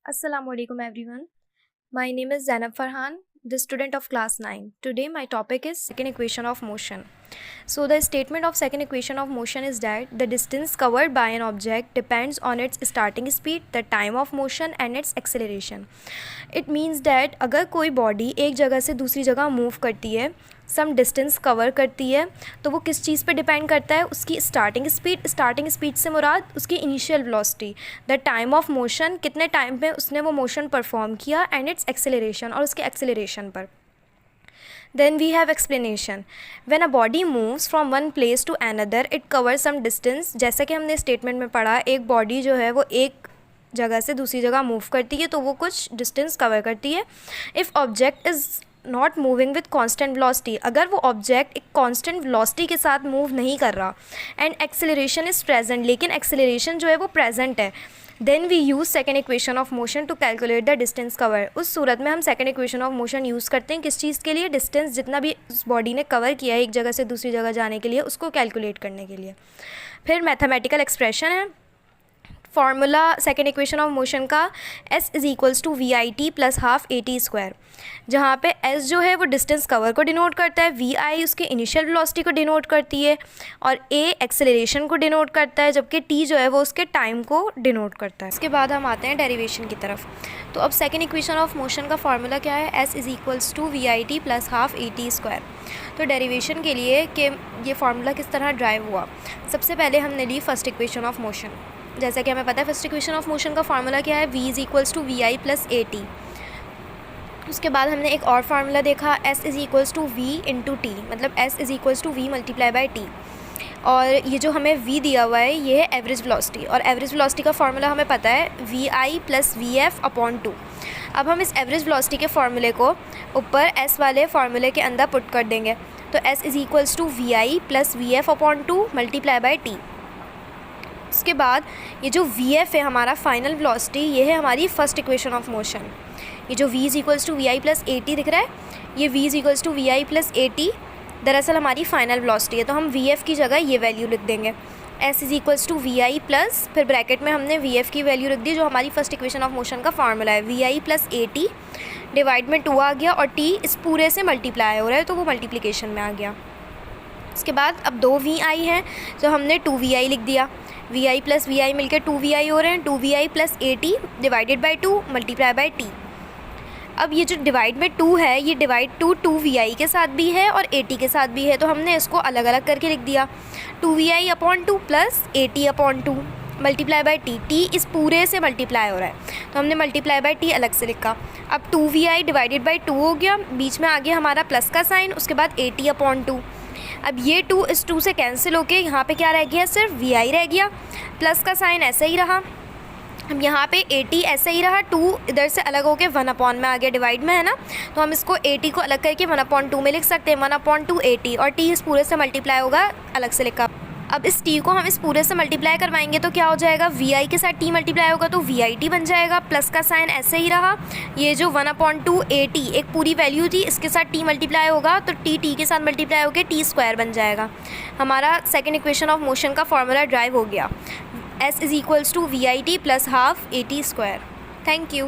Assalamualaikum everyone. My name is Zainab Farhan, the student of class 9. Today my topic is second equation of motion. So the statement of second equation of motion is that the distance covered by an object depends on its starting speed, the time of motion and its acceleration. It means that अगर कोई body एक जगह से दूसरी जगह move करती है, some distance cover करती है, तो वो किस चीज़ पे डिपेंड करता है? उसकी स्टार्टिंग स्पीड से मुराद उसकी initial velocity, the time of motion, कितने टाइम पे उसने वो मोशन परफॉर्म किया, एंड इट्स एक्सेलरेशन, और उसके एक्सेलरेशन पर. Then we have explanation. When a body moves from one place to another, it covers some distance. जैसा कि हमने स्टेटमेंट में पढ़ा, एक बॉडी जो है वो एक जगह से दूसरी जगह मूव करती है तो वो कुछ डिस्टेंस कवर करती है. If object is not moving with constant velocity, अगर वो ऑब्जेक्ट एक कॉन्स्टेंट वेलोसिटी के साथ मूव नहीं कर रहा, एंड एक्सेलरेशन इज़ प्रेजेंट, लेकिन एक्सेलरेशन जो है वो प्रेजेंट है, then we use second equation of motion to calculate the distance cover. उस सूरत में हम second equation of motion use करते हैं किस चीज़ के लिए? डिस्टेंस जितना भी उस बॉडी ने कवर किया है एक जगह से दूसरी जगह जाने के लिए, उसको कैलकुलेट करने के लिए. फिर मैथमेटिकल एक्सप्रेशन है. Formula second equation of motion का S is equals to VIT plus half AT square, जहाँ पे S जो है वो डिस्टेंस कवर को डिनोट करता है, VI उसके इनिशियल वेलोसिटी को डिनोट करती है, और A एक्सेलरेशन को डिनोट करता है, जबकि T जो है वो उसके टाइम को डिनोट करता है. इसके बाद हम आते हैं डेरिवेशन की तरफ. तो अब सेकेंड इक्वेशन ऑफ मोशन का फार्मूला क्या है? S is equals to VIT plus half AT square. तो डेरिवेशन के लिए कि ये फार्मूला किस तरह ड्राइव हुआ, सबसे पहले हमने ली फर्स्ट इक्वेशन ऑफ मोशन. जैसा कि हमें पता है फर्स्ट इक्वेशन ऑफ मोशन का फार्मूला क्या है? V is equals to VI plus AT. उसके बाद हमने एक और फार्मूला देखा, S is equals to V into t, मतलब S is equals to V multiply by t. और ये जो हमें V दिया हुआ है ये है एवरेज वेलोसिटी, और एवरेज वेलोसिटी का फार्मूला हमें पता है VI प्लस VF अपॉन 2. अब हम इस एवरेज वेलोसिटी के फार्मूले को ऊपर S वाले फार्मूले के अंदर पुट कर देंगे, तो S is equals to VI plus VF upon 2 multiply by t. उसके बाद ये जो VF है हमारा फाइनल वेलोसिटी, ये है हमारी फर्स्ट इक्वेशन ऑफ मोशन. ये जो V is equals to VI plus AT दिख रहा है, ये V is equals to VI plus AT दरअसल हमारी फाइनल वेलोसिटी है, तो हम VF की जगह ये वैल्यू लिख देंगे. S is equals to VI plus, फिर ब्रैकेट में हमने VF की वैल्यू रख दी जो हमारी फर्स्ट इक्वेशन ऑफ मोशन का फार्मूला है, VI प्लस AT डिवाइड में 2 आ गया, और T इस पूरे से मल्टीप्लाई हो रहा है तो वो मल्टीप्लिकेशन में आ गया. उसके बाद अब 2 VI हैं तो हमने 2 VI लिख दिया, VI प्लस VI मिलकर 2 VI हो रहे हैं, 2 VI plus AT divided by 2 multiply by T. अब ये जो डिवाइड में 2 है, ये डिवाइड 2 VI के साथ भी है और AT के साथ भी है, तो हमने इसको अलग अलग करके लिख दिया. 2 VI upon 2 plus AT upon 2 multiply by T इस पूरे से मल्टीप्लाई हो रहा है तो हमने मल्टीप्लाई बाई T अलग से लिखा. अब 2 VI डिवाइडेड बाई 2 हो गया, बीच में आ गया हमारा प्लस का साइन, उसके बाद AT अपॉन 2. अब ये 2 इस 2 से कैंसिल होके यहाँ पे क्या रह गया? सिर्फ VI रह गया, प्लस का साइन ऐसे ही रहा. अब यहाँ पे AT ऐसे ही रहा, 2 इधर से अलग होके 1 अपॉन में आ गया, डिवाइड में है ना, तो हम इसको AT को अलग करके 1 अपॉन 2 में लिख सकते हैं, 1 अपॉन 2 AT, और T इस पूरे से मल्टीप्लाई होगा, अलग से लिखा. अब इस T को हम इस पूरे से मल्टीप्लाई करवाएंगे तो क्या हो जाएगा? VI के साथ T मल्टीप्लाई होगा तो VIT बन जाएगा, प्लस का साइन ऐसे ही रहा. ये जो 1 अपॉन 2 AT एक पूरी वैल्यू थी, इसके साथ T मल्टीप्लाई होगा तो T के साथ मल्टीप्लाई होकर T स्क्वायर बन जाएगा. हमारा सेकेंड इक्वेशन ऑफ मोशन का फार्मूला ड्राइव हो गया. S is equals to VIT plus half AT square. Thank you.